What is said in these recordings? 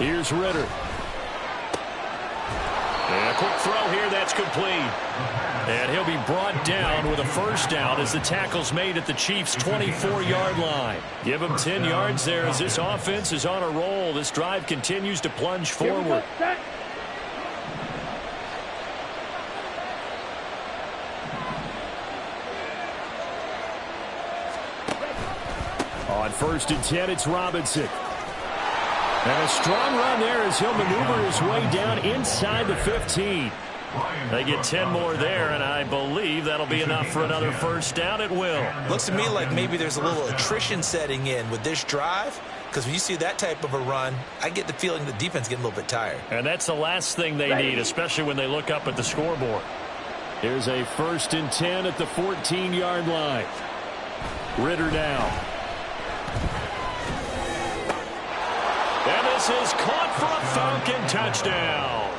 Here's Ritter. And a quick throw here, that's complete. And he'll be brought down with a first down as the tackle's made at the Chiefs' 24-yard line. Give him 10 yards there as this offense is on a roll. This drive continues to plunge forward. On 1st and 10, it's Robinson. And a strong run there as he'll maneuver his way down inside the 15. They get 10 more there, and I believe that'll be enough for another first down. It will. Looks to me like maybe there's a little attrition setting in with this drive, because when you see that type of a run, I get the feeling the defense getting a little bit tired. And that's the last thing they need, especially when they look up at the scoreboard. Here's a 1st and 10 at the 14-yard line. Ritter now. And this is caught for a Falcon touchdown.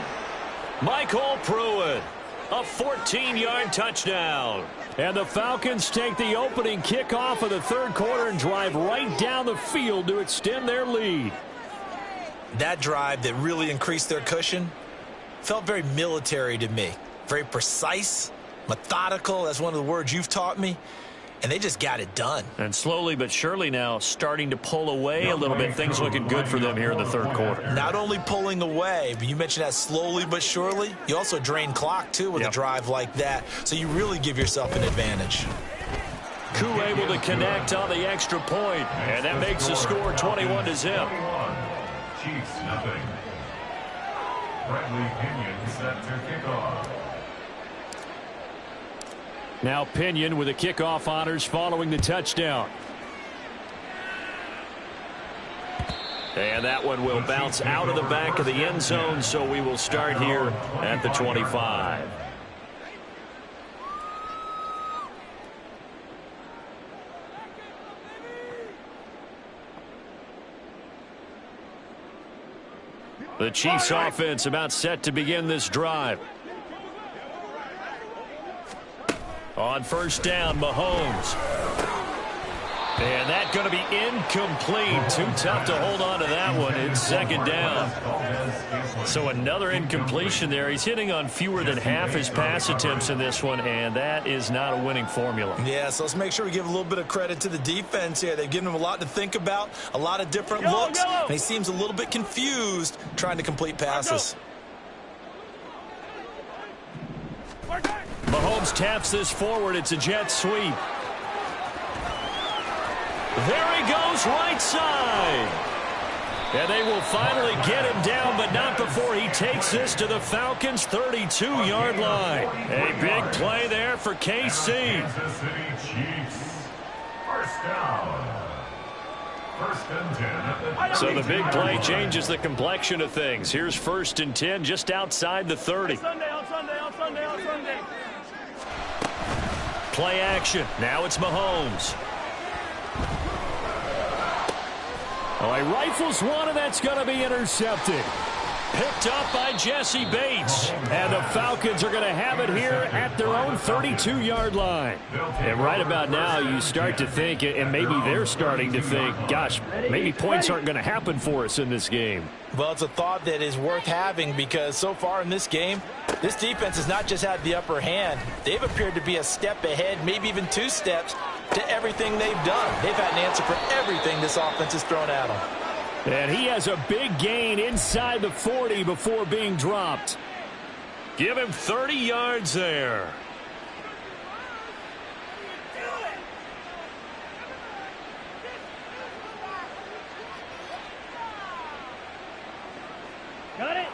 Michael Pruitt, a 14-yard touchdown. And the Falcons take the opening kickoff of the third quarter and drive right down the field to extend their lead. That drive that really increased their cushion felt very military to me. Very precise, methodical. That's one of the words you've taught me. And they just got it done. And slowly but surely now starting to pull away a little bit. Things looking good for them here in the third quarter. Not only pulling away, but you mentioned that slowly but surely. You also drain clock, too, with a drive like that. So you really give yourself an advantage. Koo able to connect on the extra point. And that makes the score 21-0. Chiefs nothing. Bradley Pinion set to kick off. Now Pinion with the kickoff honors following the touchdown. And that one will bounce out of the back of the end zone, so we will start here at the 25. The Chiefs offense about set to begin this drive. On first down, Mahomes. And that going to be incomplete. Too tough to hold on to that one. It's second down. So another incompletion there. He's hitting on fewer than half his pass attempts in this one, and that is not a winning formula. Yeah, so let's make sure we give a little bit of credit to the defense here. They've given him a lot to think about, a lot of different looks, and he seems a little bit confused trying to complete passes. Mahomes taps this forward. It's a jet sweep. There he goes, right side. And they will finally get him down, but not before he takes this to the Falcons' 32-yard line. A big play there for KC. Kansas City Chiefs. First down. First and 10 at the So the big play changes the complexion of things. Here's 1st and 10 just outside the 30. On Sunday. Play action. Now it's Mahomes. Oh, he rifles one, and that's going to be intercepted. Picked up by Jesse Bates. And the Falcons are going to have it here at their own 32-yard line. And right about now, you start to think, and maybe they're starting to think, gosh, maybe points aren't going to happen for us in this game. Well, it's a thought that is worth having because so far in this game, this defense has not just had the upper hand. They've appeared to be a step ahead, maybe even 2 steps to everything they've done. They've had an answer for everything this offense has thrown at them. And he has a big gain inside the 40 before being dropped. Give him 30 yards there. Got it.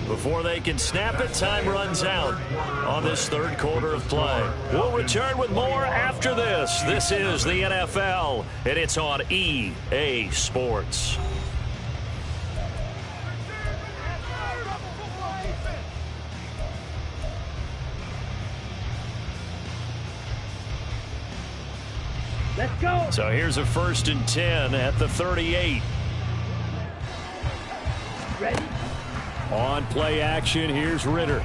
Before they can snap it, time runs out on this third quarter of play. We'll return with more after this. This is the NFL, and it's on EA Sports. Let's go. So here's a 1st and 10 at the 38. Ready? On play action, here's Ritter.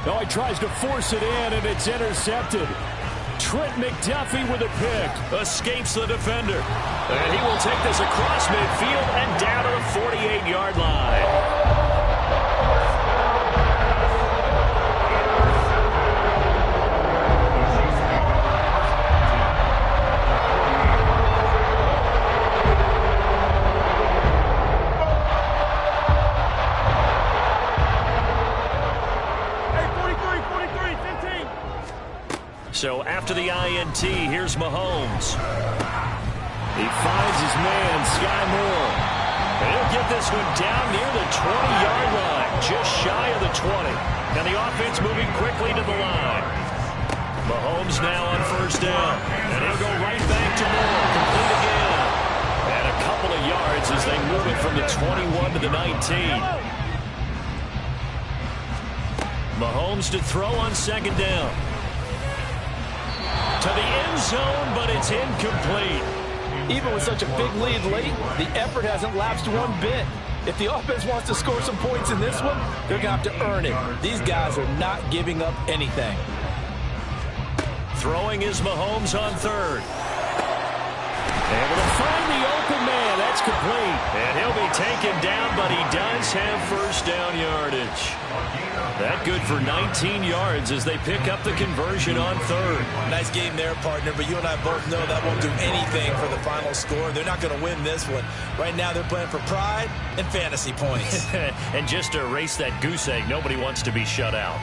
Oh, he tries to force it in, and it's intercepted. Trent McDuffie with a pick. Escapes the defender. And he will take this across midfield and down to the 48-yard line. So after the INT, here's Mahomes. He finds his man, Sky Moore. And he'll get this one down near the 20-yard line, just shy of the 20. And the offense moving quickly to the line. Mahomes now on first down. And he'll go right back to Moore, complete again. And a couple of yards as they move it from the 21 to the 19. Mahomes to throw on second down. To the end zone, but it's incomplete. Even with such a big lead late, the effort hasn't lapsed one bit. If the offense wants to score some points in this one, they're going to have to earn it. These guys are not giving up anything. Throwing is Mahomes on third. Able to find the open man. That's complete. And he'll be taken down, but he does have first down yardage. That good for 19 yards as they pick up the conversion on third. Nice game there, partner, but you and I both know that won't do anything for the final score. They're not going to win this one. Right now they're playing for pride and fantasy points. And just to erase that goose egg, nobody wants to be shut out.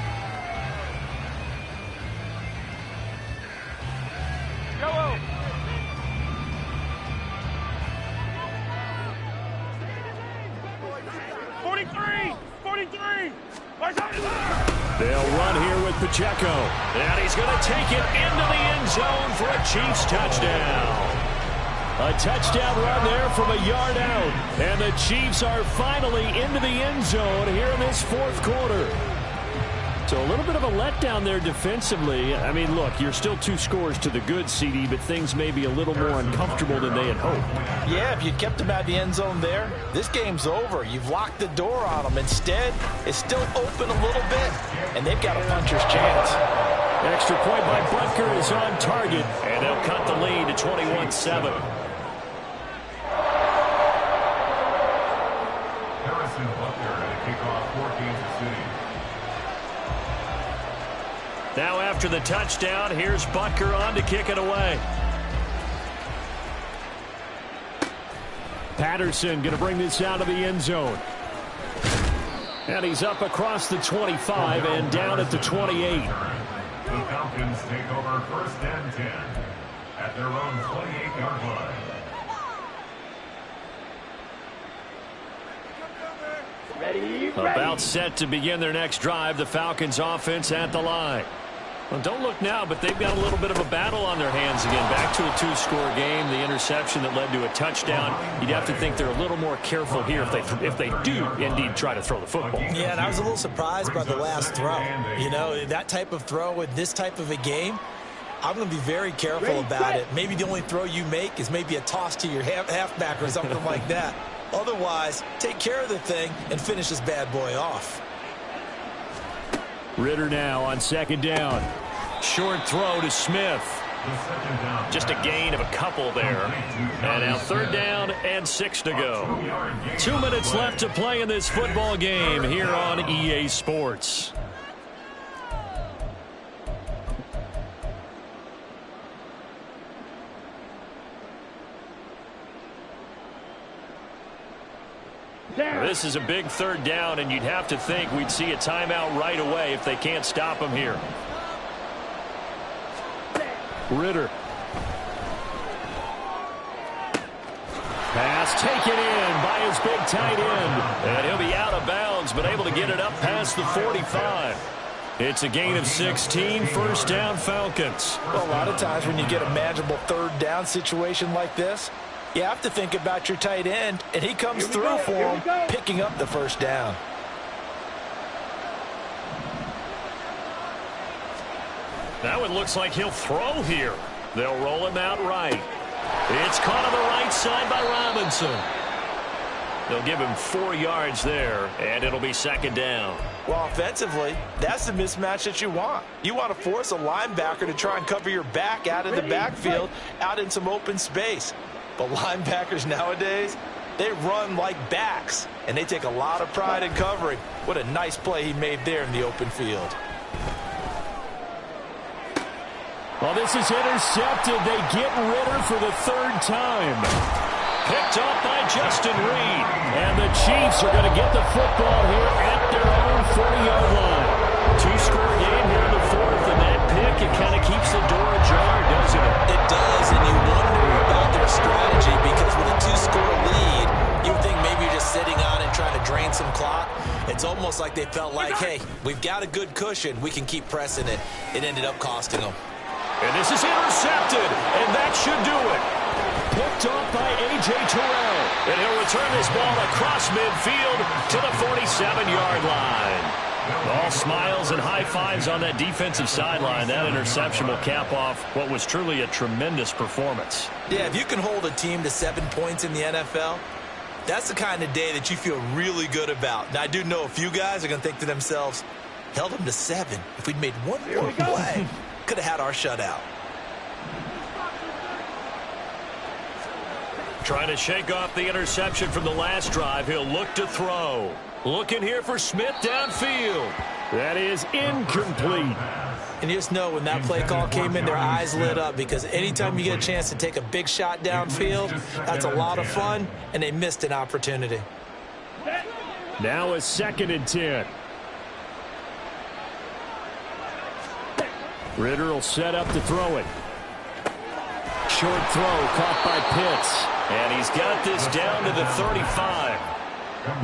Go! 43! They'll run here with Pacheco. And he's going to take it into the end zone for a Chiefs touchdown. A touchdown run there from a yard out. And the Chiefs are finally into the end zone here in this fourth quarter. So a little bit of a letdown there defensively. I mean, look, you're still 2 scores to the good, CD, but things may be a little more uncomfortable than they had hoped. Yeah, if you kept them out of the end zone there, this game's over. You've locked the door on them. Instead, it's still open a little bit, and they've got a puncher's chance. Extra point by Butker is on target, and they'll cut the lead to 21-7. Harrison Butker to kick off for Kansas City. Now after the touchdown, here's Butker on to kick it away. Patterson going to bring this out of the end zone. And he's up across the 25 and down at the 28. The Falcons take over first and 10 at their own 28-yard line. Ready? About set to begin their next drive, the Falcons offense at the line. Well, don't look now, but they've got a little bit of a battle on their hands again. Back to a 2-score game. The interception that led to a touchdown. You'd have to think they're a little more careful here if they do indeed try to throw the football. Yeah, and I was a little surprised by the last throw. You know, that type of throw in this type of a game, I'm going to be very careful about it. Maybe the only throw you make is maybe a toss to your halfback or something like that. Otherwise, take care of the thing and finish this bad boy off. Ritter now on second down. Short throw to Smith. Just a gain of a couple there. And now third down and 6 to go. 2 minutes left to play in this football game here on EA Sports. This is a big third down, and you'd have to think we'd see a timeout right away if they can't stop him here. Ritter. Pass taken in by his big tight end. And he'll be out of bounds, but able to get it up past the 45. It's a gain of 16, first down Falcons. Well, a lot of times when you get a manageable third down situation like this, you have to think about your tight end, and he comes through for him, picking up the first down. Now it looks like he'll throw here. They'll roll him out right. It's caught on the right side by Robinson. They'll give him 4 yards there, and it'll be second down. Well, offensively, that's the mismatch that you want. You want to force a linebacker to try and cover your back out of the backfield, out in some open space. But linebackers nowadays, they run like backs, and they take a lot of pride in covering. What a nice play he made there in the open field. Well, this is intercepted. They get Ridder for the 3rd time. Picked up by Justin Reed. And the Chiefs are going to get the football here at their own 40-yard line. 2-score game here in the 4th, and that pick, it kind of keeps the door ajar, doesn't it? It does, and you wonder about their strategy because with a 2-score lead, you think maybe you're just sitting on it trying to drain some clock. It's almost like they felt like, hey, we've got a good cushion. We can keep pressing it. It ended up costing them. And this is intercepted, and that should do it. Picked off by A.J. Terrell. And he'll return this ball across midfield to the 47-yard line. All smiles and high fives on that defensive sideline. That interception will cap off what was truly a tremendous performance. Yeah, if you can hold a team to 7 points in the NFL, that's the kind of day that you feel really good about. Now, I do know a few guys are going to think to themselves, held them to 7. If we'd made one more play, could have had our shutout. Trying to shake off the interception from the last drive. He'll look to throw. Looking here for Smith downfield. That is incomplete. And you just know when that play call came in, their eyes lit up because anytime you get a chance to take a big shot downfield, that's a lot of fun, and they missed an opportunity. Now a 2nd and 10. Ridder will set up to throw it. Short throw caught by Pitts. And he's got this down to the 35.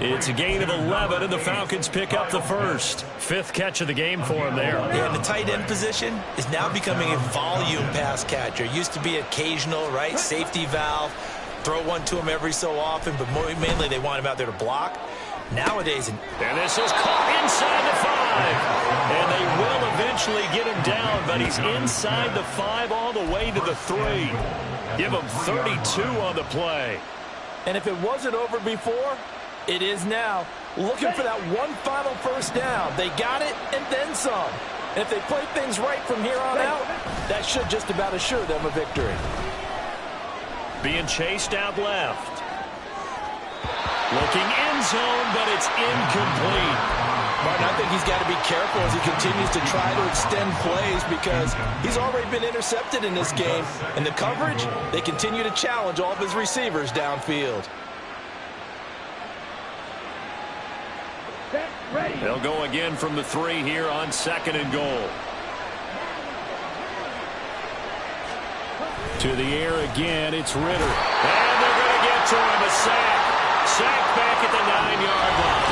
It's a gain of 11, and the Falcons pick up the first. 5th catch of the game for him there. Yeah, and the tight end position is now becoming a volume pass catcher. Used to be occasional, right? Safety valve. Throw one to him every so often, but mainly they want him out there to block. Nowadays, and this is caught inside the 5. And they will eventually get him down, but he's inside the 5 all the way to the 3. Give him 32 on the play. And if it wasn't over before, it is now. Looking for that one final first down. They got it and then some. And if they play things right from here on out, that should just about assure them a victory. Being chased out left. Looking end zone, but it's incomplete. Martin, I think he's got to be careful as he continues to try to extend plays because he's already been intercepted in this game. And the coverage, they continue to challenge all of his receivers downfield. They'll go again from the 3 here on 2nd and goal. To the air again, it's Ridder. And they're going to get to him, a sack. Sack back at the 9-yard line.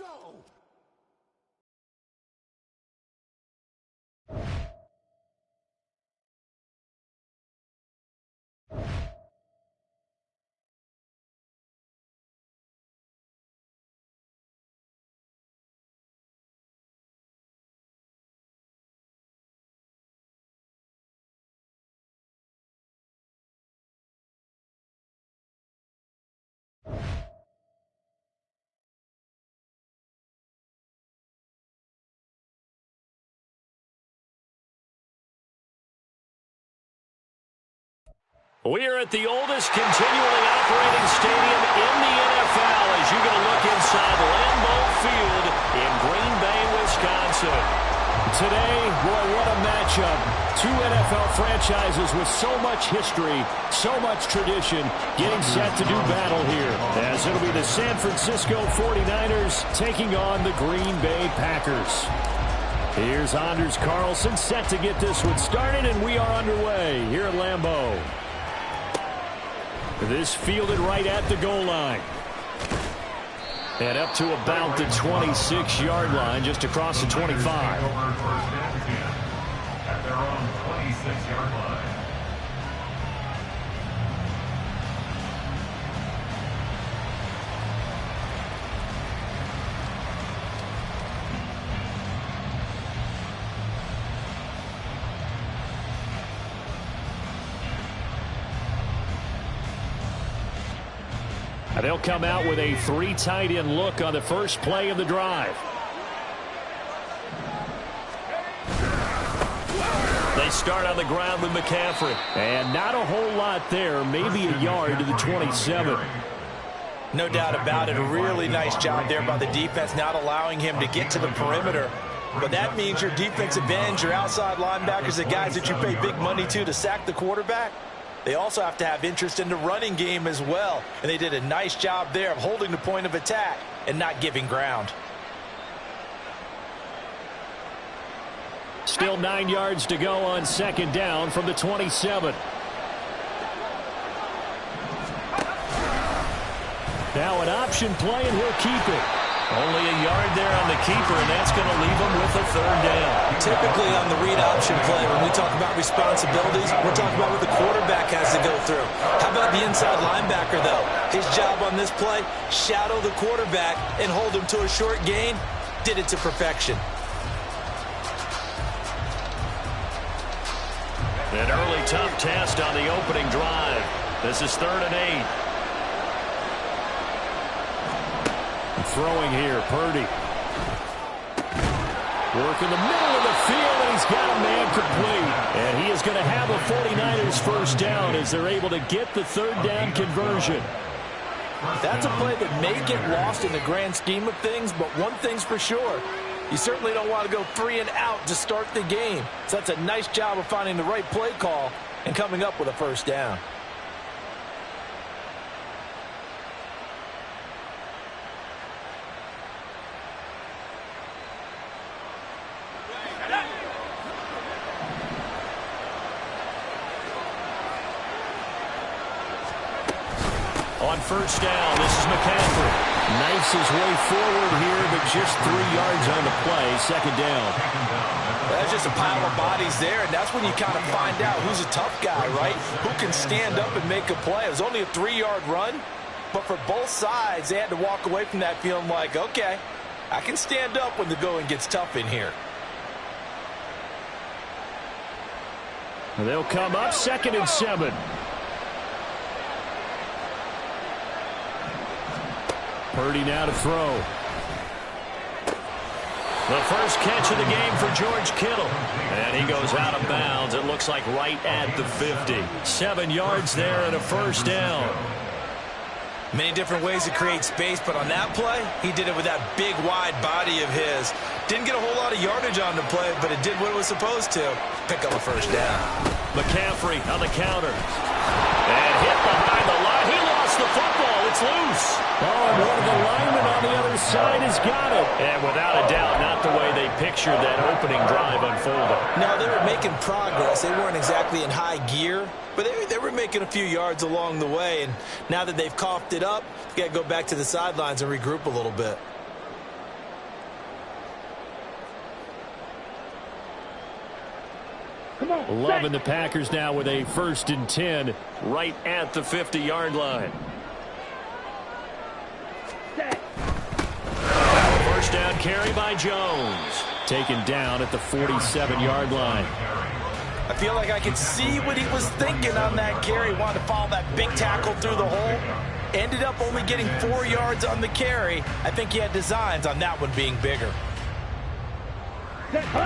go! We are at the oldest continually operating stadium in the NFL as you get a look inside Lambeau Field in Green Bay, Wisconsin. Today, boy, what a matchup. Two NFL franchises with so much history, so much tradition, getting set to do battle here. As it'll be the San Francisco 49ers taking on the Green Bay Packers. Here's Anders Carlson set to get this one started, and we are underway here at Lambeau. This fielded right at the goal line. And up to about the 26-yard line, just across the 25. At their own 26-yard line. They'll come out with a three tight end look on the first play of the drive. They start on the ground with McCaffrey. And not a whole lot there, maybe a yard to the 27. No doubt about it. A really nice job there by the defense, not allowing him to get to the perimeter. But that means your defensive ends, your outside linebackers, the guys that you pay big money to sack the quarterback, they also have to have interest in the running game as well. And they did a nice job there of holding the point of attack and not giving ground. Still 9 yards to go on second down from the 27. Now an option play, and he'll keep it. Only a yard there on the keeper, and that's going to leave him with a third down. Typically on the read option play, when we talk about responsibilities, we're talking about what the quarterback has to go through. How about the inside linebacker, though? His job on this play, shadow the quarterback and hold him to a short gain. Did it to perfection. An early tough test on the opening drive. This is 3rd and 8. Throwing here, Purdy. Work in the middle of the field, and he's got a man complete. And he is going to have a 49ers first down as they're able to get the third down conversion. That's a play that may get lost in the grand scheme of things, but one thing's for sure. You certainly don't want to go 3 and out to start the game. So that's a nice job of finding the right play call and coming up with a first down. On first down, this is McCaffrey. Knifes his way forward here, but just 3 yards on the play. Second down. That's just a pile of bodies there, and that's when you kind of find out who's a tough guy, right? Who can stand up and make a play. It was only a 3-yard run, but for both sides, they had to walk away from that feeling like, okay, I can stand up when the going gets tough in here. They'll come up 2nd and 7. Purdy now to throw. The first catch of the game for George Kittle. And he goes out of bounds. It looks like right at the 50. 7 yards there and a first down. Many different ways to create space, but on that play, he did it with that big, wide body of his. Didn't get a whole lot of yardage on the play, but it did what it was supposed to. Pick up a first down. McCaffrey on the counter. And hit behind the line. He lost the football. It's loose. Oh, and one of the linemen on the other side has got it. And without a doubt, not the way they pictured that opening drive unfolding. No, they were making progress. They weren't exactly in high gear, but they were making a few yards along the way. And now that they've coughed it up, you got to go back to the sidelines and regroup a little bit. Loving the Packers now with a 1st and 10 right at the 50-yard line. First down carry by Jones. Taken down at the 47-yard line. I feel like I could see what he was thinking on that carry. Wanted to follow that big tackle through the hole. Ended up only getting 4 yards on the carry. I think he had designs on that one being bigger.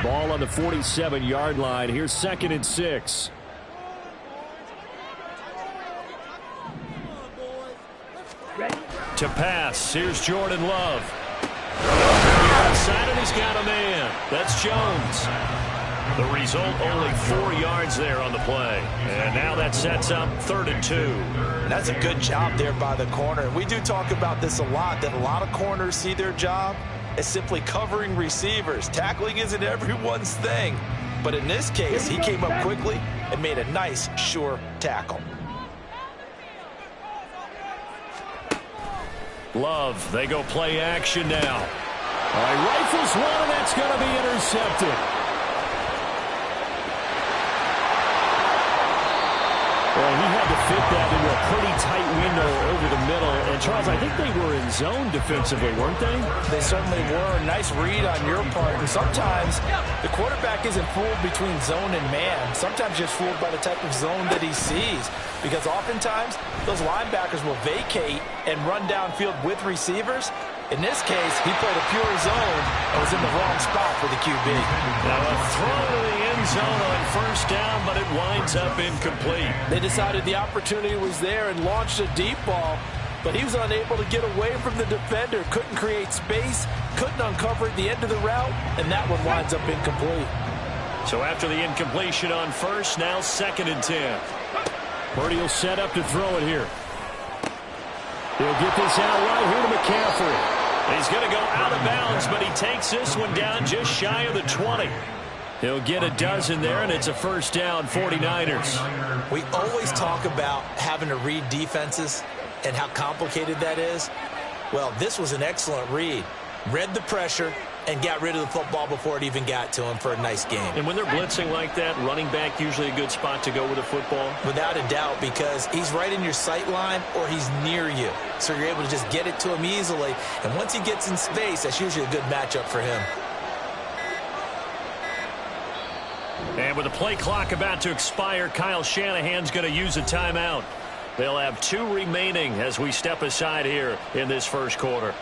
Ball on the 47-yard line. Here's 2nd and 6. To pass. Here's Jordan Love. Outside, and he's got a man. That's Jones. The result, only 4 yards there on the play. And now that sets up 3rd and 2. That's a good job there by the corner. We do talk about this a lot, that a lot of corners see their job as simply covering receivers. Tackling isn't everyone's thing. But in this case, he came up quickly and made a nice, sure tackle. Love, they go play action now. All right, rifles one, and that's going to be intercepted. Well, he had to fit that into a pretty tight window over the middle. And, Charles, I think they were in zone defensively, weren't they? They certainly were. Nice read on your part. And sometimes the quarterback isn't fooled between zone and man. Sometimes just fooled by the type of zone that he sees. Because oftentimes, those linebackers will vacate and run downfield with receivers. In this case, he played a pure zone and was in the wrong spot for the QB. Now a throw to the end zone on 1st down, but it winds up incomplete. They decided the opportunity was there and launched a deep ball, but he was unable to get away from the defender, couldn't create space, couldn't uncover at the end of the route, and that one winds up incomplete. So after the incompletion on 1st, now 2nd and 10. Purdy will set up to throw it here. He'll get this out right here to McCaffrey. He's going to go out of bounds, but he takes this one down just shy of the 20. He'll get a dozen there, and it's a 1st down, 49ers. We always talk about having to read defenses and how complicated that is. Well, this was an excellent read. Read the pressure and got rid of the football before it even got to him for a nice game. And when they're blitzing like that, running back usually a good spot to go with a football? Without a doubt, because he's right in your sight line or he's near you. So you're able to just get it to him easily. And once he gets in space, that's usually a good matchup for him. And with the play clock about to expire, Kyle Shanahan's going to use a timeout. They'll have 2 remaining as we step aside here in this 1st quarter.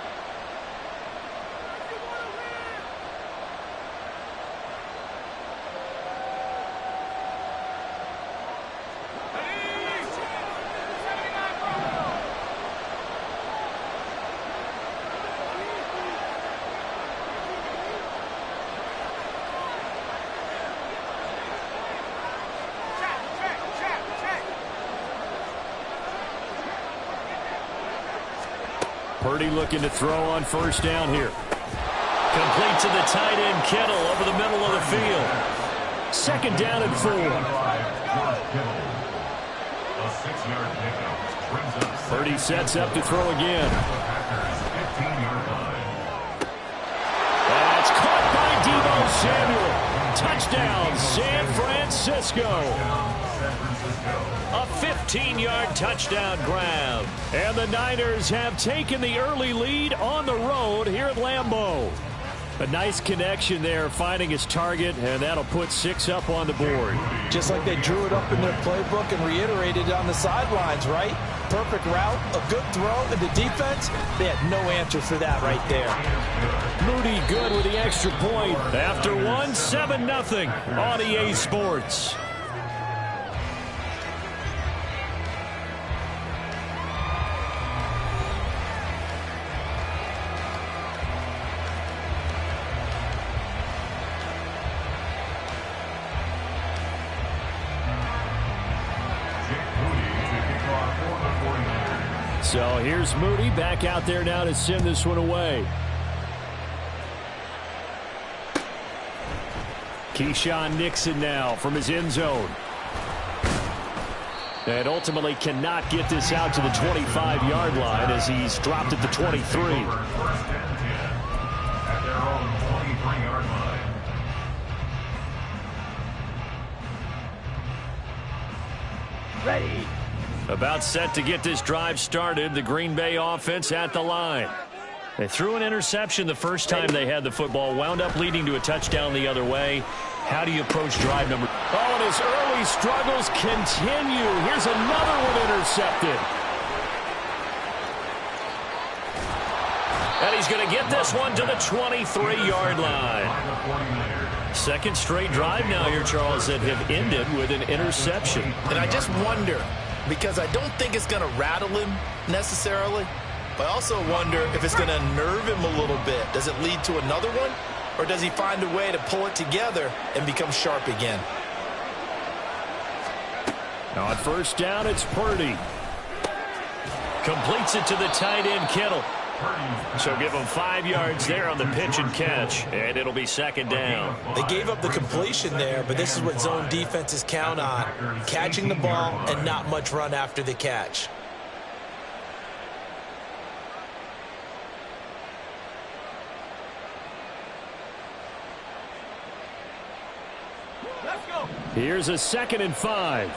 Purdy looking to throw on 1st down here. Complete to the tight end, Kittle, over the middle of the field. 2nd down and 4. Purdy sets up to throw again. That's caught by Deebo Samuel. Touchdown, San Francisco. A 15-yard touchdown grab. And the Niners have taken the early lead on the road here at Lambeau. A nice connection there, finding his target, and that'll put 6 up on the board. Just like they drew it up in their playbook and reiterated it on the sidelines, right? Perfect route, a good throw, and the defense, they had no answer for that right there. Moody good with the extra point. After one, 7-0 on EA Sports. So here's Moody back out there now to send this one away. Keyshawn Nixon now from his end zone. And ultimately cannot get this out to the 25-yard line as he's dropped at the 23. Ready. About set to get this drive started. The Green Bay offense at the line. They threw an interception the first time they had the football, wound up leading to a touchdown the other way. How do you approach drive number? Oh, and his early struggles continue. Here's another one intercepted. And he's going to get this one to the 23-yard line. Second straight drive now here, Charles, that have ended with an interception. And I just wonder, because I don't think it's going to rattle him necessarily, but I also wonder if it's going to nerve him a little bit. Does it lead to another one? Or does he find a way to pull it together and become sharp again? Now on first down, it's Purdy. Completes it to the tight end, Kittle. So give him 5 yards there on the pitch and catch, and it'll be second down. They gave up the completion there, but this is what zone defenses count on. Catching the ball and not much run after the catch. Let's go. Here's a 2nd and 5.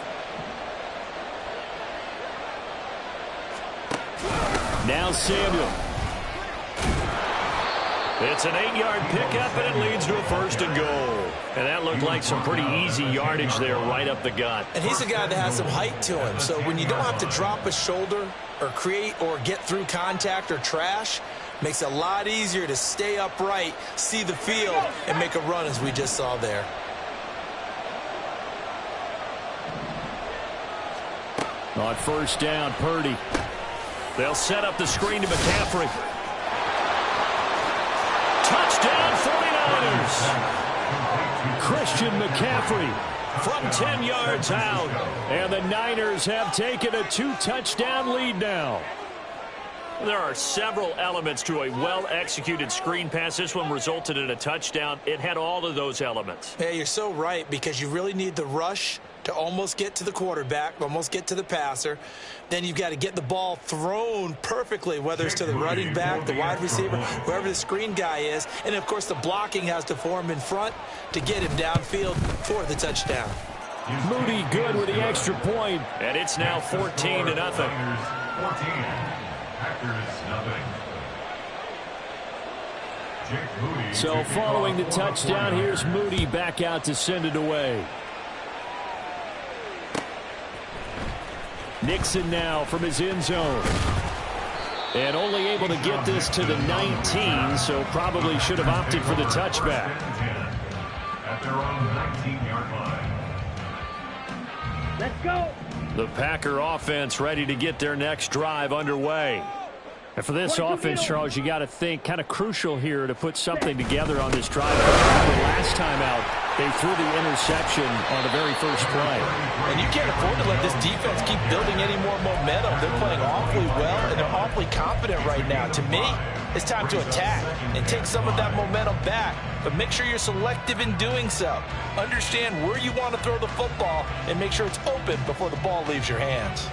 Now Samuel. It's an 8-yard pickup, and it leads to a 1st and goal. And that looked like some pretty easy yardage there right up the gut. And he's a guy that has some height to him. So when you don't have to drop a shoulder or create or get through contact or trash, makes it a lot easier to stay upright, see the field, and make a run as we just saw there. On first down, Purdy. They'll set up the screen to McCaffrey. Touchdown, 49ers. Christian McCaffrey from 10 yards out. And the Niners have taken a 2-touchdown lead now. There are several elements to a well-executed screen pass. This one resulted in a touchdown. It had all of those elements. Yeah, you're so right, because you really need the rush to almost get to the quarterback, almost get to the passer. Then you've got to get the ball thrown perfectly, whether it's to the running back, the wide receiver, whoever the screen guy is. And, of course, the blocking has to form in front to get him downfield for the touchdown. Moody good with the extra point, and it's now 14-0. 14. Packers, nothing. So following the touchdown, here's Moody back out to send it away. Nixon now from his end zone. And only able to get this to the 19, so probably should have opted for the touchback. At their own 19-yard line. Let's go. The Packer offense ready to get their next drive underway. And for this offense, Charles, you got to think kind of crucial here to put something together on this drive. The last time out, they threw the interception on the very first play. And you can't afford to let this defense keep building any more momentum. They're playing awfully well, and they're awfully confident right now. To me, it's time to attack and take some of that momentum back. But make sure you're selective in doing so. Understand where you want to throw the football and make sure it's open before the ball leaves your hands.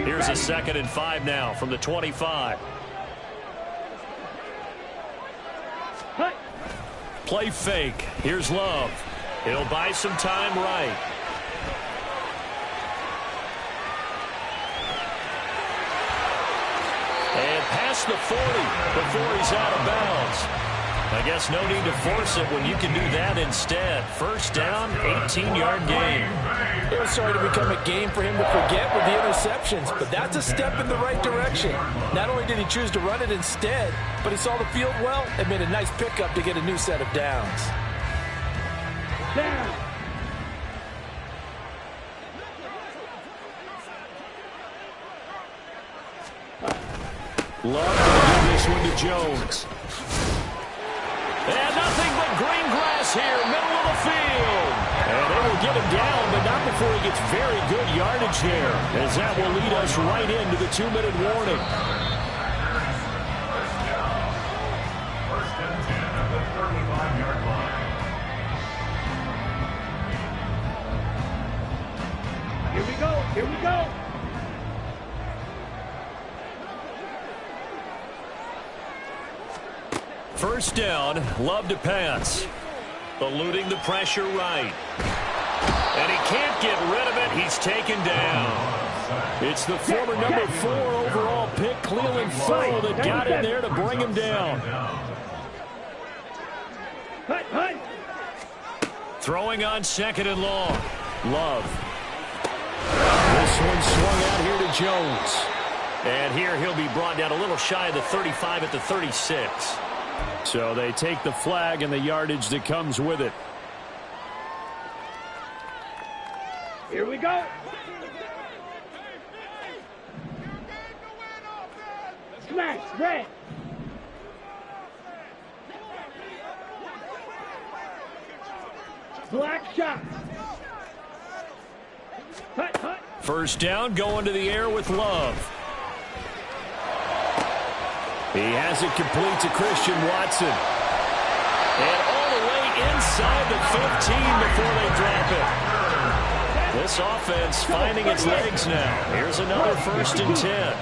Here's a 2nd and 5 now from the 25. Play fake. Here's Love. He'll buy some time right. And past the 40 before he's out of bounds. I guess no need to force it when you can do that instead. First down, 18-yard gain. It was starting to become a game for him to forget with the interceptions, but that's a step in the right direction. Not only did he choose to run it instead, but he saw the field well and made a nice pickup to get a new set of downs. Down. Love to give this one to Jones. And nothing but green grass here, middle of the field. And they will get him down, but not before he gets very good yardage there, as that will lead us right into the 2-minute warning. First and 10 at the 35-yard line. Here we go. Here we go. First down, Love to pass. Eluding the pressure right. And he can't get rid of it. He's taken down. It's the former number 4 overall pick, Cleveland Ferrell, that got in there to bring him down. Throwing on 2nd and long. Love. This one swung out here to Jones. And here he'll be brought down a little shy of the 35 at the 36. So they take the flag and the yardage that comes with it. Here we go. Smash, red. Black shot. Hut, hut. First down, going to the air with Love. He has it complete to Christian Watson. And all the way inside the 15 before they drop it. This offense finding its legs now. Here's another 1st and 10.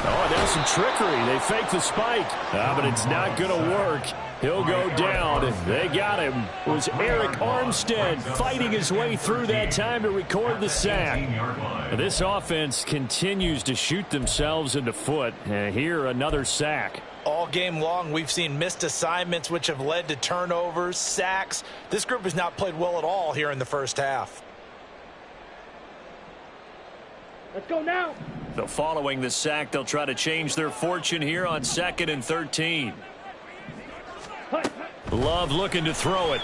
Oh, there's some trickery. They fake the spike. But it's not going to work. He'll go down. They got him. It was Eric Armstead fighting his way through that time to record the sack. This offense continues to shoot themselves in the foot. And here, another sack. All game long, we've seen missed assignments, which have led to turnovers, sacks. This group has not played well at all here in the first half. Let's go now. So following the sack, they'll try to change their fortune here on 2nd and 13. Love looking to throw it.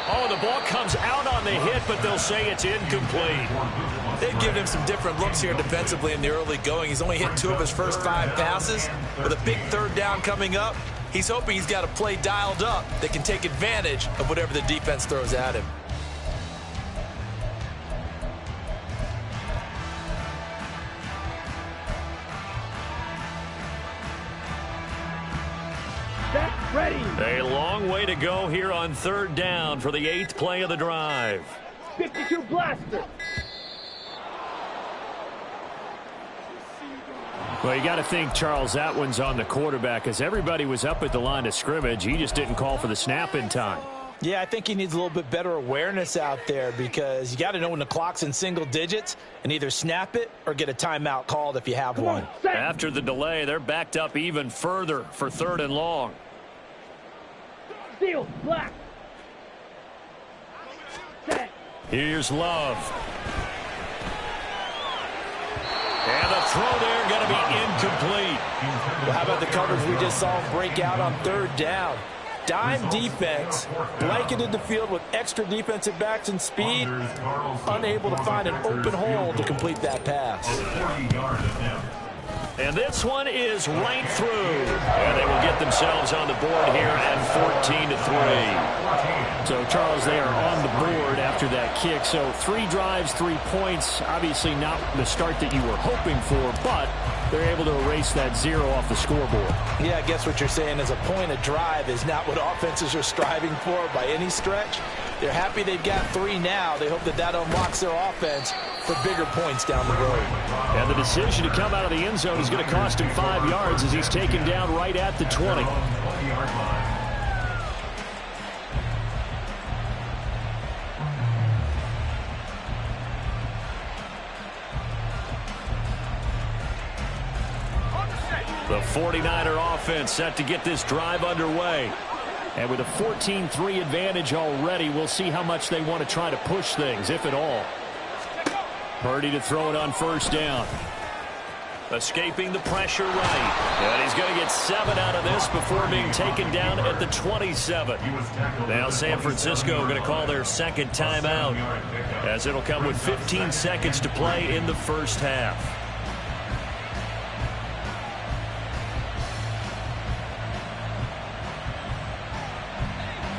Oh, the ball comes out on the hit, but they'll say it's incomplete. They've given him some different looks here defensively in the early going. He's only hit 2 of his first 5 passes. With a big 3rd down coming up, he's hoping he's got a play dialed up that can take advantage of whatever the defense throws at him. Ready. A long way to go here on 3rd down for the 8th play of the drive. 52 blaster. Well, you got to think, Charles, that one's on the quarterback, as everybody was up at the line of scrimmage. He just didn't call for the snap in time. Yeah, I think he needs a little bit better awareness out there, because you got to know when the clock's in single digits and either snap it or get a timeout called if you have one. After the delay, they're backed up even further for 3rd and long. Steel, black. Set. Here's Love. And the throw there going to be incomplete. Well, how about the coverage we just saw him break out on 3rd down? Dime defense, blanketed the field with extra defensive backs and speed, unable to find an open hole to complete that pass. And this one is right through. And they will get themselves on the board here at 14-3. So, Charles, they are on the board after that kick. So 3 drives, 3 points. Obviously not the start that you were hoping for, but they're able to erase that 0 off the scoreboard. Yeah, I guess what you're saying is a point of drive is not what offenses are striving for by any stretch. They're happy they've got 3 now. They hope that that unlocks their offense for bigger points down the road. And the decision to come out of the end zone is going to cost him 5 yards as he's taken down right at the 20. The 49er offense set to get this drive underway. And with a 14-3 advantage already, we'll see how much they want to try to push things, if at all. Purdy to throw it on 1st down. Escaping the pressure right. And he's going to get 7 out of this before being taken down at the 27. Now San Francisco going to call their 2nd timeout, as it'll come with 15 seconds to play in the first half.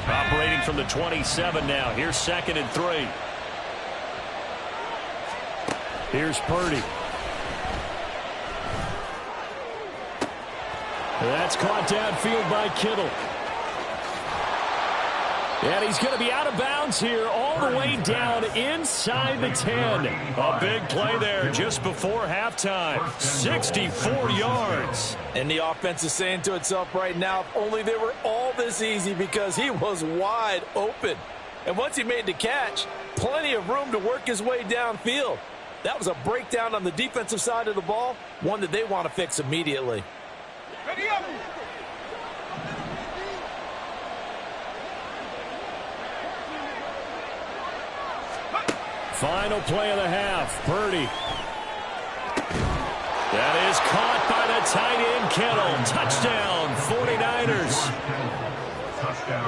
Operating from the 27 now. Here's 2nd and 3. Here's Purdy. That's caught downfield by Kittle. And he's going to be out of bounds here all the way down inside the 10. A big play there just before halftime. 64 yards. And the offense is saying to itself right now, if only they were all this easy, because he was wide open. And once he made the catch, plenty of room to work his way downfield. That was a breakdown on the defensive side of the ball, one that they want to fix immediately. Ready up. Final play of the half. Purdy. That is caught by the tight end, Kittle. Touchdown, 49ers.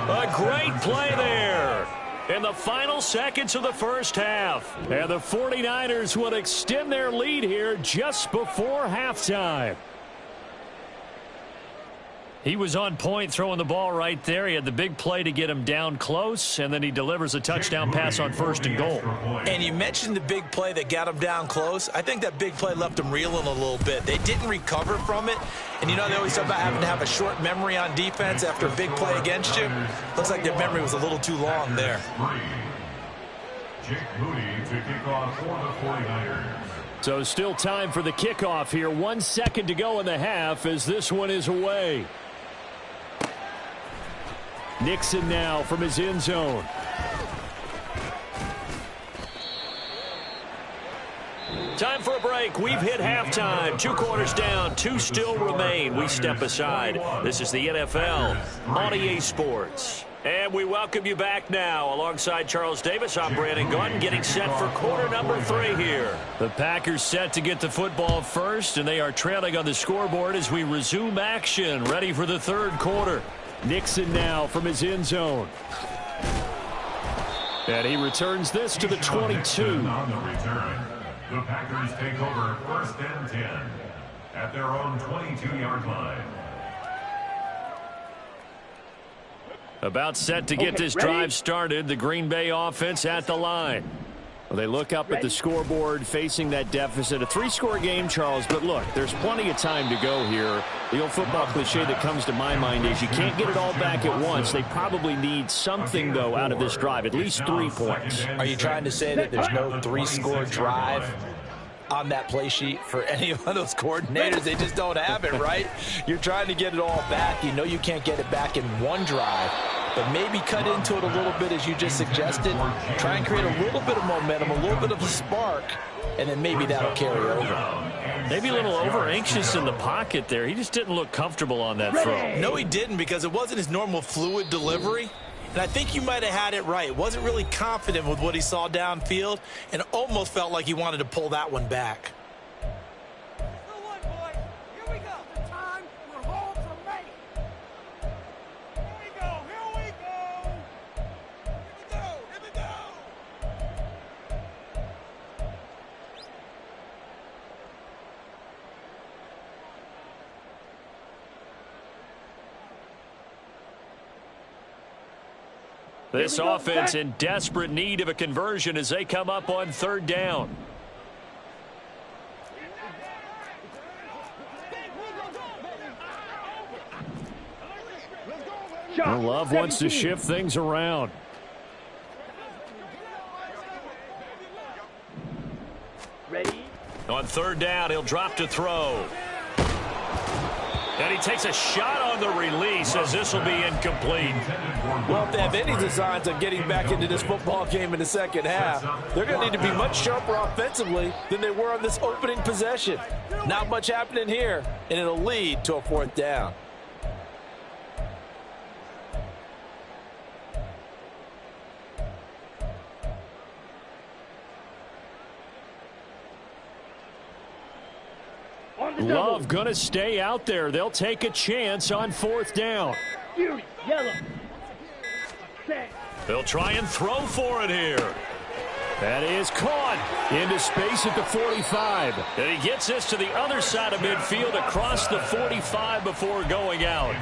A great play there in the final seconds of the first half. And the 49ers will extend their lead here just before halftime. He was on point throwing the ball right there. He had the big play to get him down close, and then he delivers a touchdown pass on 1st and goal. And you mentioned the big play that got him down close. I think that big play left him reeling a little bit. They didn't recover from it. And you know, they always talk about having to have a short memory on defense after a big play against you. Looks like their memory was a little too long there. Jake Moody to kick off for the 49ers. So still time for the kickoff here. 1 second to go in the half as this one is away. Nixon now from his end zone. Time for a break. We've hit halftime. 2 quarters down. 2 still remain. We step aside. This is the NFL on EA Sports. And we welcome you back now. Alongside Charles Davis, I'm Brandon Gaudin, getting set for quarter number 3 here. The Packers set to get the football first, and they are trailing on the scoreboard as we resume action, ready for the 3rd quarter. Nixon now from his end zone. And he returns this to the 22. On the return, the Packers take over 1st and 10 at their own 22-yard line. About set to get this drive started. The Green Bay offense at the line. Well, they look up at the scoreboard facing that deficit. A 3-score game, Charles, but look, there's plenty of time to go here. The old football cliche that comes to my mind is you can't get it all back at once. They probably need something, though, out of this drive, at least 3 points. Are you trying to say that there's no 3-score drive on that play sheet for any of those coordinators? They just don't have it, right? You're trying to get it all back. You know you can't get it back in one drive, but maybe cut into it a little bit as you just suggested. Try and create a little bit of momentum, a little bit of a spark, and then maybe that'll carry over. Maybe a little over-anxious in the pocket there. He just didn't look comfortable on that throw. No, he didn't, because it wasn't his normal fluid delivery. And I think you might have had it right. Wasn't really confident with what he saw downfield and almost felt like he wanted to pull that one back. This offense in desperate need of a conversion as they come up on 3rd down. Well, Love wants to shift things around. Ready? On 3rd down, he'll drop to throw. And he takes a shot on the release as this will be incomplete. Well, if they have any designs on getting back into this football game in the second half, they're going to need to be much sharper offensively than they were on this opening possession. Not much happening here, and it'll lead to a 4th down. Love going to stay out there. They'll take a chance on 4th down. Fury, yellow. Set. They'll try and throw for it here. That is caught into space at the 45. And he gets this to the other side of midfield across the 45 before going out.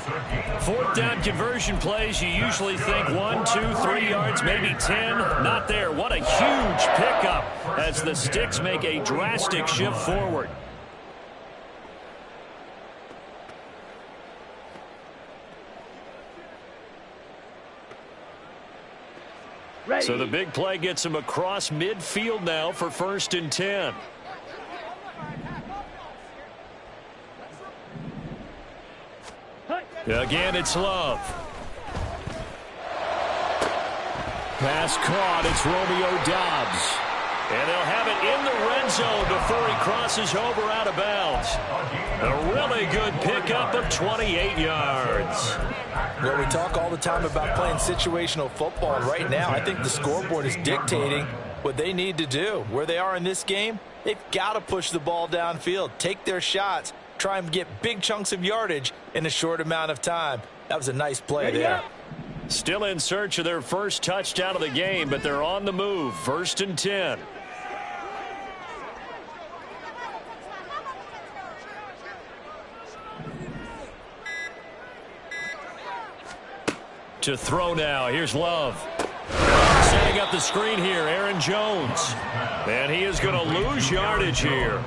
4th down conversion plays, you usually think 1, 2, 3 yards, maybe 10. Not there. What a huge pickup as the Sticks make a drastic shift forward. Ready. So the big play gets him across midfield now for 1st and 10. Again, it's Love. Pass caught. It's Romeo Doubs. And they'll have it in the red zone before he crosses over out of bounds. A really good pickup of 28 yards. Well, we talk all the time about playing situational football. And right now, I think the scoreboard is dictating what they need to do. Where they are in this game, they've got to push the ball downfield, take their shots, try and get big chunks of yardage in a short amount of time. That was a nice play there. Still in search of their first touchdown of the game, but they're on the move. 1st and 10. To throw now. Here's Love. Setting up the screen here, Aaron Jones. And he is going to lose yardage here.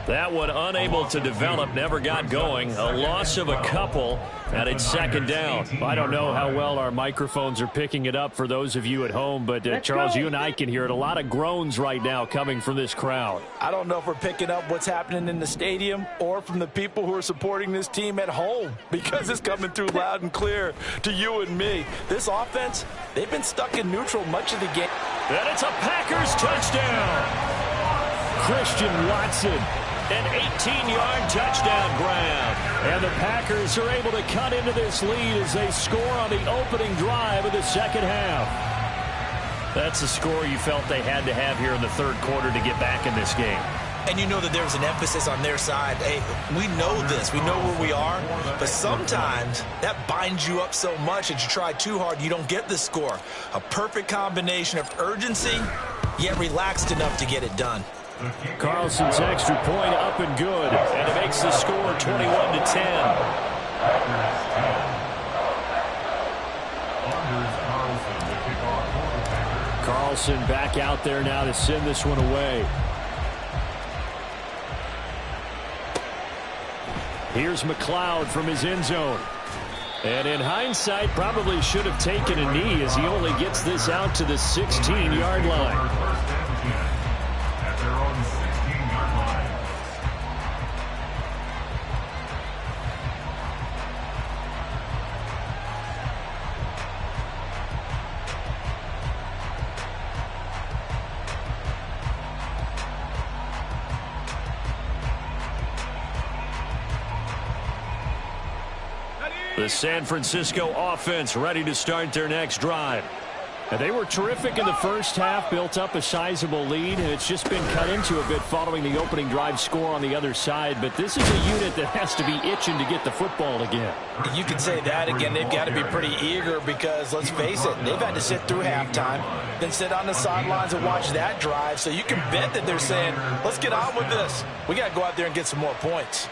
That one unable to develop, never got going. A loss of a couple, and it's 2nd down. I don't know how well our microphones are picking it up for those of you at home, but Charles, you and I can hear it. A lot of groans right now coming from this crowd. I don't know if we're picking up what's happening in the stadium or from the people who are supporting this team at home, because it's coming through loud and clear to you and me. This offense, they've been stuck in neutral much of the game. And it's a Packers touchdown. Christian Watson. An 18-yard touchdown grab. And the Packers are able to cut into this lead as they score on the opening drive of the 2nd half. That's a score you felt they had to have here in the 3rd quarter to get back in this game. And you know that there's an emphasis on their side. Hey, we know this. We know where we are. But sometimes that binds you up so much that you try too hard, you don't get the score. A perfect combination of urgency, yet relaxed enough to get it done. Carlson's extra point up and good, and it makes the score 21-10. Carlson back out there now to send this one away. Here's McLeod from his end zone. And in hindsight, probably should have taken a knee as he only gets this out to the 16-yard line. The San Francisco offense ready to start their next drive. And they were terrific in the first half, built up a sizable lead, and it's just been cut into a bit following the opening drive score on the other side. But this is a unit that has to be itching to get the football again. You could say that again. They've got to be pretty eager because, let's face it, they've had to sit through halftime, then sit on the sidelines and watch that drive. So you can bet that they're saying, let's get on with this. We got to go out there and get some more points.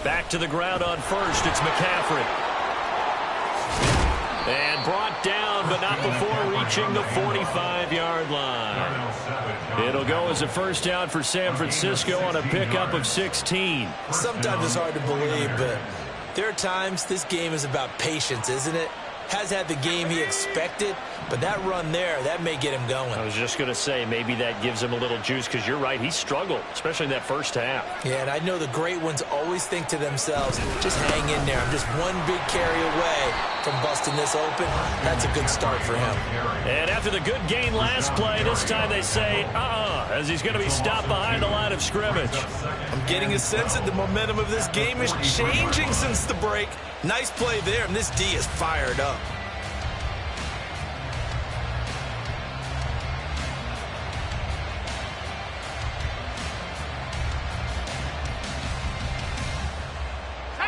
Back to the ground on first. It's McCaffrey. And brought down, but not before reaching the 45-yard line. It'll go as a first down for San Francisco on a pickup of 16. Sometimes it's hard to believe, but there are times this game is about patience, isn't it? Has had the game he expected, but that run there, that may get him going. I was just going to say, maybe that gives him a little juice, because you're right, he struggled, especially in that first half. Yeah, and I know the great ones always think to themselves, just hang in there. I'm just one big carry away from busting this open. That's a good start for him. And after the good gain last play, this time they say, as he's going to be stopped behind the line of scrimmage. I'm getting a sense that the momentum of this game is changing since the break. Nice play there, and this D is fired up.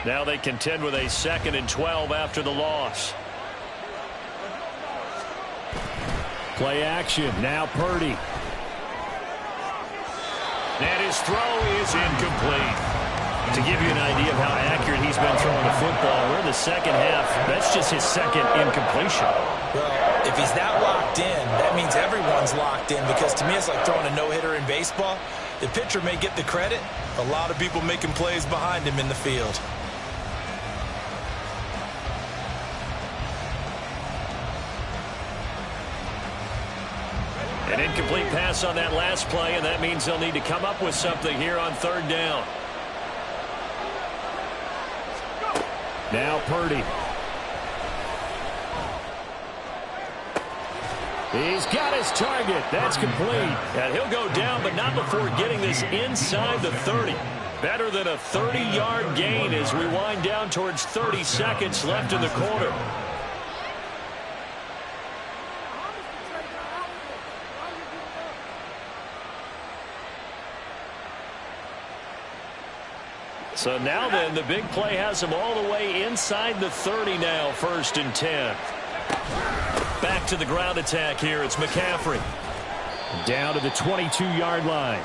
Now they contend with a 2nd and 12 after the loss. Play action. Now Purdy. And his throw is incomplete. To give you an idea of how accurate he's been throwing the football, we're in the second half. That's just his 2nd incompletion. Well, if he's that locked in, that means everyone everyone's locked in, because to me it's like throwing a no-hitter in baseball. The pitcher may get the credit. A lot of people making plays behind him in the field. An incomplete pass on that last play, and that means they'll need to come up with something here on third down. Now Purdy. He's got his target. That's complete. And he'll go down, but not before getting this inside the 30. Better than a 30-yard gain as we wind down towards 30 seconds left in the quarter. So now then, the big play has him all the way inside the 30 now, 1st and 10. Back to the ground attack here. It's McCaffrey. Down to the 22-yard line.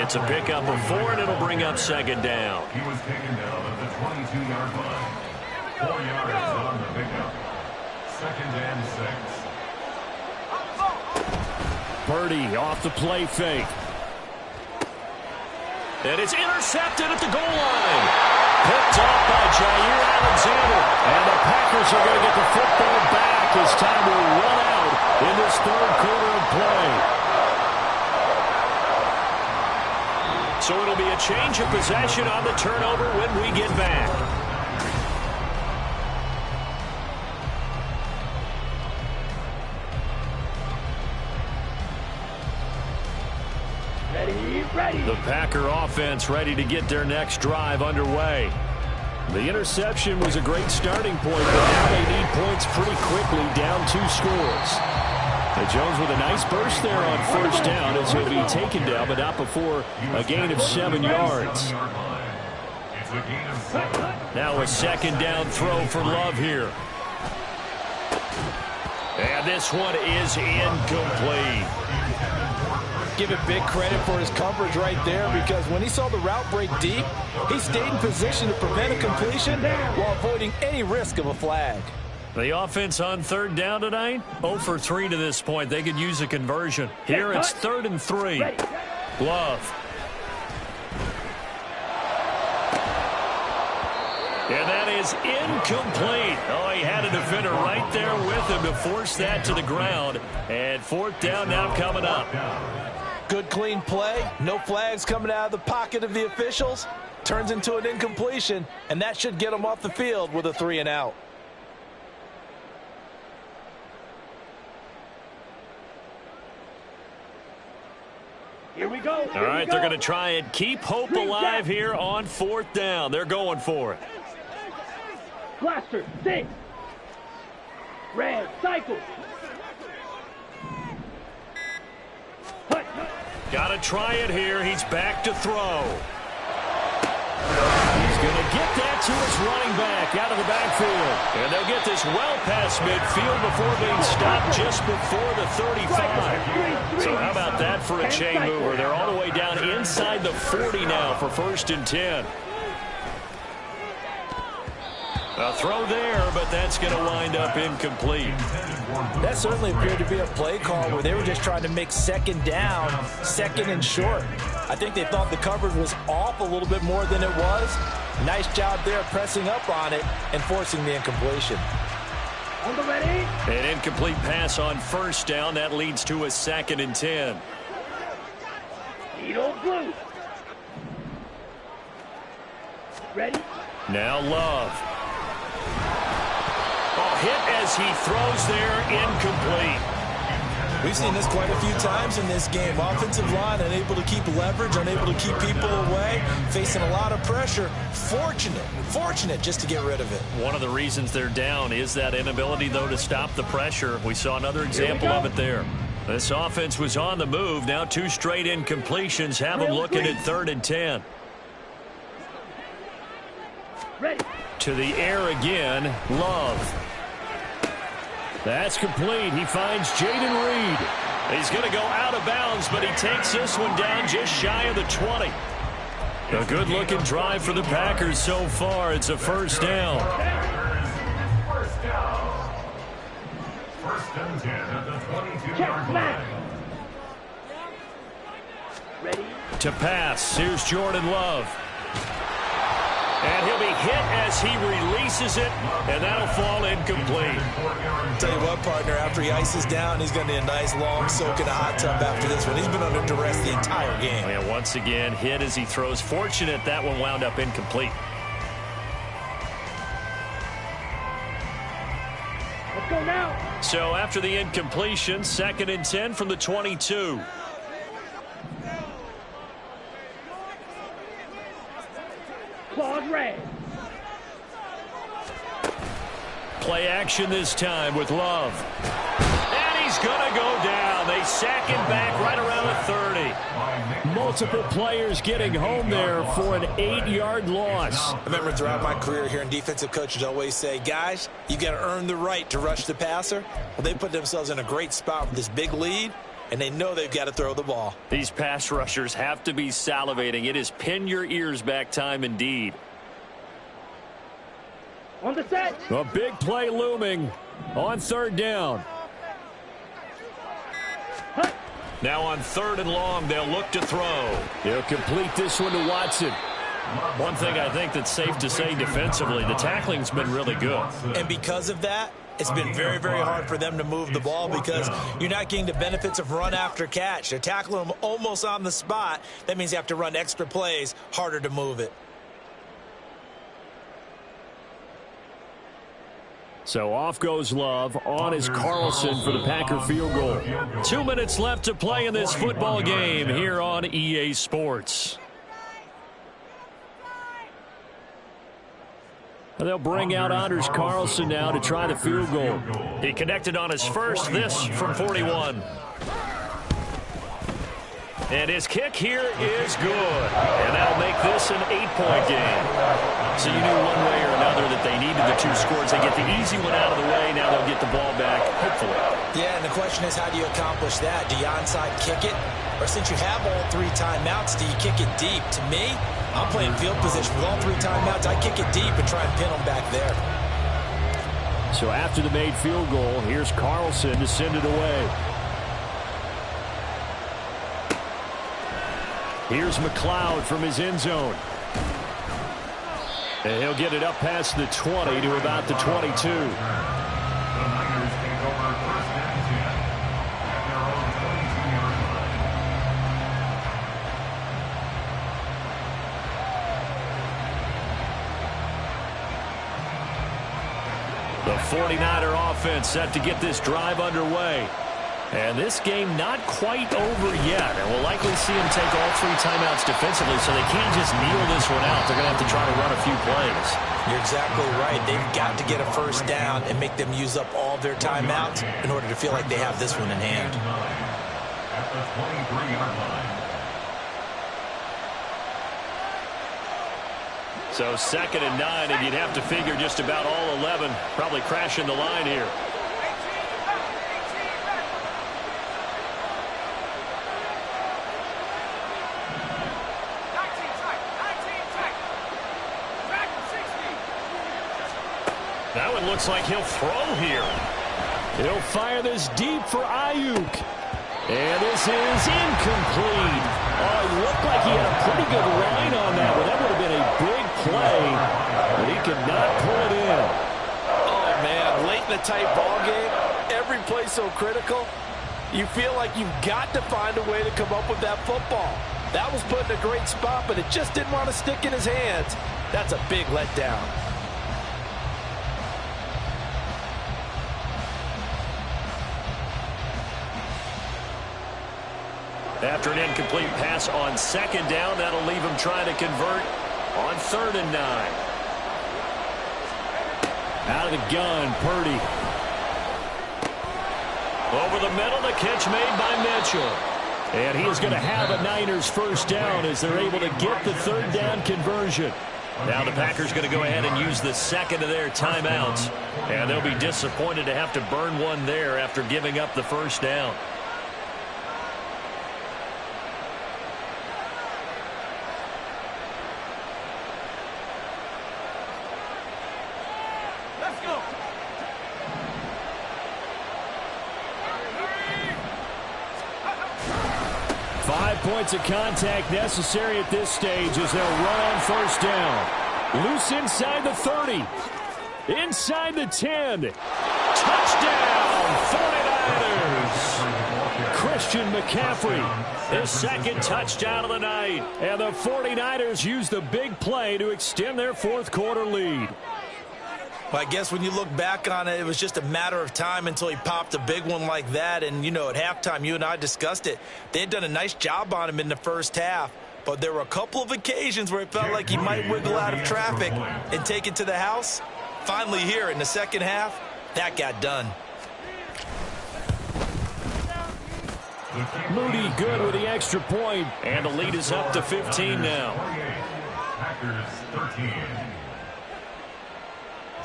It's a pickup of 4, and it'll bring up 2nd down. He was taken down at the 22-yard line. 4 yards on the pickup. 2nd and 6. Purdy off the play fake. And it's intercepted at the goal line. Picked off by Jair Alexander. And the Packers are going to get the football back as time will run out in this 3rd quarter of play. So it'll be a change of possession on the turnover when we get back. Ready. The Packer offense ready to get their next drive underway. The interception was a great starting point, but now they need points pretty quickly, down 2 scores. Jones with a nice burst there on 1st down as he'll be taken down, but not before a gain of 7 yards. Now a 2nd down throw for Love here. And this one is incomplete. Give it big credit for his coverage right there, because when he saw the route break deep, he stayed in position to prevent a completion while avoiding any risk of a flag. The offense on 3rd down tonight, 0 for 3 to this point. They could use a conversion. Here it's 3rd and 3. Love. And that is incomplete. Oh, he had a defender right there with him to force that to the ground. And 4th down now coming up. Good clean play. No flags coming out of the pocket of the officials. Turns into an incompletion, and that should get them off the field with a 3 and out. Here we go. All right, they're going to try and keep hope alive here on 4th down. They're going for it. Blaster, 6. Red, cycle. Got to try it here. He's back to throw. He's going to get that to his running back out of the backfield. And they'll get this well past midfield before being stopped just before the 35. So how about that for a chain mover? They're all the way down inside the 40 now for 1st and 10. A throw there, but that's going to wind up incomplete. That certainly appeared to be a play call where they were just trying to make 2nd down, 2nd and short. I think they thought the coverage was off a little bit more than it was. Nice job there pressing up on it and forcing the incompletion. On the ready. An incomplete pass on 1st down. That leads to a 2nd and 10. Needle blue. Ready. Now Love. Oh, hit as he throws there, incomplete. We've seen this quite a few times in this game. Offensive line unable to keep leverage, unable to keep people away, facing a lot of pressure. Fortunate just to get rid of it. One of the reasons they're down is that inability, though, to stop the pressure. We saw another example of it there. This offense was on the move. Now 2 straight incompletions have them looking at 3rd and 10. Ready. To the air again, Love. That's complete. He finds Jaden Reed. He's going to go out of bounds, but he takes this one down just shy of the 20. A good-looking drive for the Packers so far. It's a 1st down. First down. and 10 at the Check 22-yard back. line. Ready? To pass, here's Jordan Love. And he'll be hit as he releases it, and that'll fall incomplete. Tell you what, partner, after he ices down, he's going to need a nice long soak in a hot tub after this one. He's been under duress the entire game. And once again, hit as he throws. Fortunate that one wound up incomplete. Let's go now. So after the incompletion, 2nd and 10 from the 22. Claws red. Play action this time with Love. And he's going to go down. They sack him back right around the 30. Multiple players getting home there for an 8-yard loss. I remember throughout my career hearing defensive coaches always say, guys, you got to earn the right to rush the passer. Well, they put themselves in a great spot with this big lead, and they know they've got to throw the ball. These pass rushers have to be salivating. It is pin your ears back time indeed. On the set. A big play looming on 3rd down. Hut. Now on 3rd and long, they'll look to throw. They'll complete this one to Watson. One thing I think that's safe to say defensively, the tackling's been really good. And because of that, it's been very, very hard for them to move the ball because you're not getting the benefits of run after catch. They're tackling them almost on the spot. That means you have to run extra plays, harder to move it. So off goes Love. On is Carlson for the Packer field goal. 2 minutes left to play in this football game here on EA Sports. They'll bring out Anders Carlson now to try the field goal. He connected on his first, this from 41. And his kick here is good. And that'll make this an 8-point game. So you knew one way or another that they needed the 2 scores. They get the easy one out of the way. Now they'll get the ball back, hopefully. Yeah, and the question is, how do you accomplish that? Do you onside kick it? Or since you have all 3 timeouts, do you kick it deep? To me, I'm playing field position. With all 3 timeouts, I kick it deep and try and pin them back there. So after the made field goal, here's Carlson to send it away. Here's McLeod from his end zone. And he'll get it up past the 20 to about the 22. The Niners take over 1st and 10 at their own 22-yard line. The 49er offense set to get this drive underway. And this game not quite over yet. And we'll likely see them take all 3 timeouts defensively, so they can't just kneel this one out. They're going to have to try to run a few plays. You're exactly right. They've got to get a first down and make them use up all their timeouts in order to feel like they have this one in hand. At the 23-yard line. So 2nd and 9, and you'd have to figure just about all 11 probably crashing the line here. That one looks like he'll throw here. He'll fire this deep for Ayuk. And this is incomplete. Oh, it looked like he had a pretty good line on that one. That would have been a big play, but he could not pull it in. Oh, man, late in the tight ball game, every play so critical, you feel like you've got to find a way to come up with that football. That was put in a great spot, but it just didn't want to stick in his hands. That's a big letdown. After an incomplete pass on 2nd down, that'll leave him trying to convert on 3rd and 9. Out of the gun, Purdy. Over the middle, the catch made by Mitchell. And he is going to have a Niners first down as they're able to get the 3rd down conversion. Now the Packers going to go ahead and use the 2nd of their timeouts. And they'll be disappointed to have to burn one there after giving up the first down. 5 points of contact necessary at this stage as they'll run on first down. Loose inside the 30. Inside the 10. Touchdown, 49ers. Christian McCaffrey, his second touchdown of the night. And the 49ers use the big play to extend their fourth quarter lead. Well, I guess when you look back on it, it was just a matter of time until he popped a big one like that. And, you know, at halftime, you and I discussed it. They had done a nice job on him in the first half. But there were a couple of occasions where it felt like he might wiggle out of traffic and take it to the house. Finally here in the second half, that got done. Moody good with the extra point. And the lead is up to 15 now. Packers 13.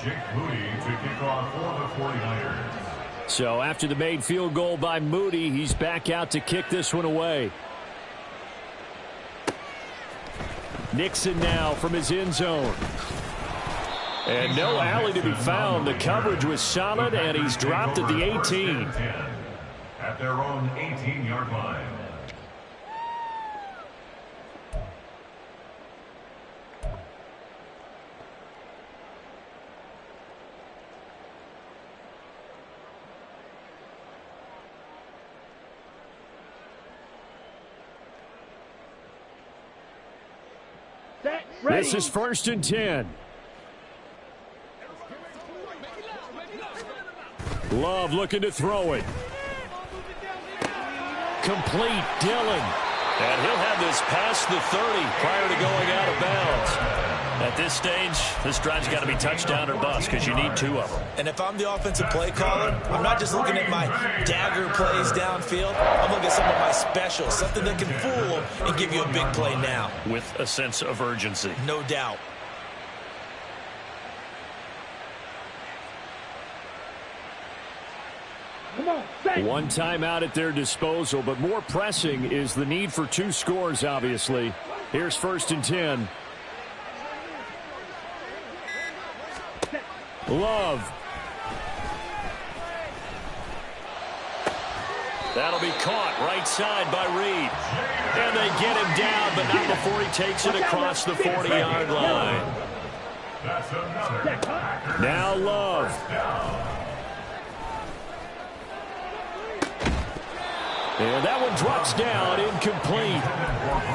Jake Moody to kick off for the 49ers. So after the made field goal by Moody, he's back out to kick this one away. Nixon now from his end zone. And no alley to be found. The coverage was solid, and he's dropped at the 18. At their own 18-yard line. This is 1st and 10. Love looking to throw it. Complete, Dillon. And he'll have this past the 30 prior to going out of bounds. At this stage, this drive's got to be touchdown or bust because you need 2 of them. And if I'm the offensive play caller, I'm not just looking at my dagger plays downfield. I'm looking at some of my specials, something that can fool them and give you a big play now. With a sense of urgency. No doubt. Come on, set. One timeout at their disposal, but more pressing is the need for 2 scores, obviously. Here's 1st and 10. Love. That'll be caught right side by Reed. And they get him down, but not before he takes it across the 40-yard line. That's another Packers. Now Love. And that one drops down, incomplete.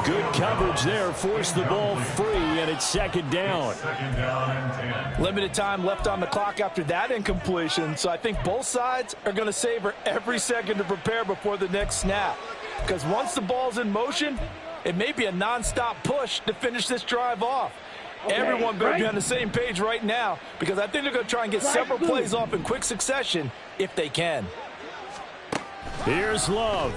Good coverage there, forced the ball free, and it's 2nd down. 2nd down and 10. Limited time left on the clock after that incompletion, so I think both sides are going to savor every second to prepare before the next snap. Because once the ball's in motion, it may be a nonstop push to finish this drive off. Everyone better be on the same page right now because I think they're going to try and get several plays off in quick succession if they can. Here's Love.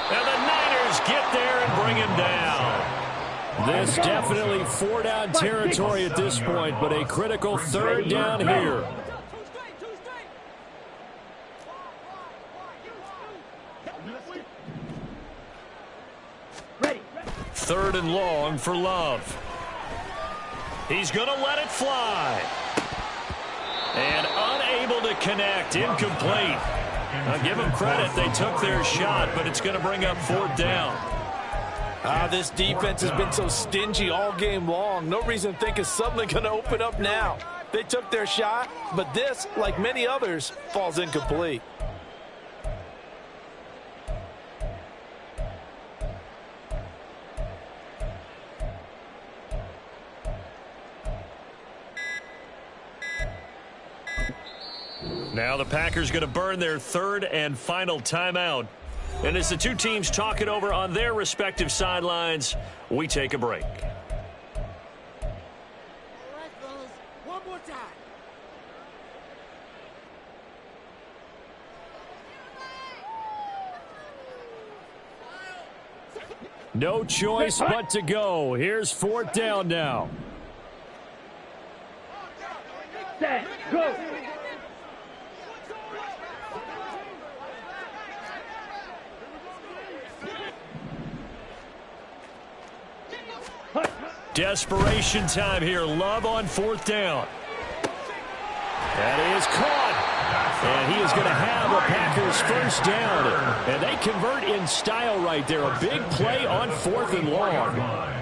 And the Niners get there and bring him down. This definitely 4-down territory at this point, but a critical 3rd down here. Ready. 3rd and long for Love. He's going to let it fly. And unable to connect, incomplete. I'll give them credit, they took their shot, but it's going to bring up 4th down. This defense has been so stingy all game long. No reason to think it's suddenly going to open up now. They took their shot, but this, like many others, falls incomplete. Now the Packers going to burn their 3rd and final timeout. And as the 2 teams talk it over on their respective sidelines, we take a break. All right, fellas, one more time. No choice but to go. Here's 4th down now. Set. Go. Desperation time here. Love on 4th down. That is caught. And he is going to have a Packers first down. And they convert in style right there. A big play on 4th and long.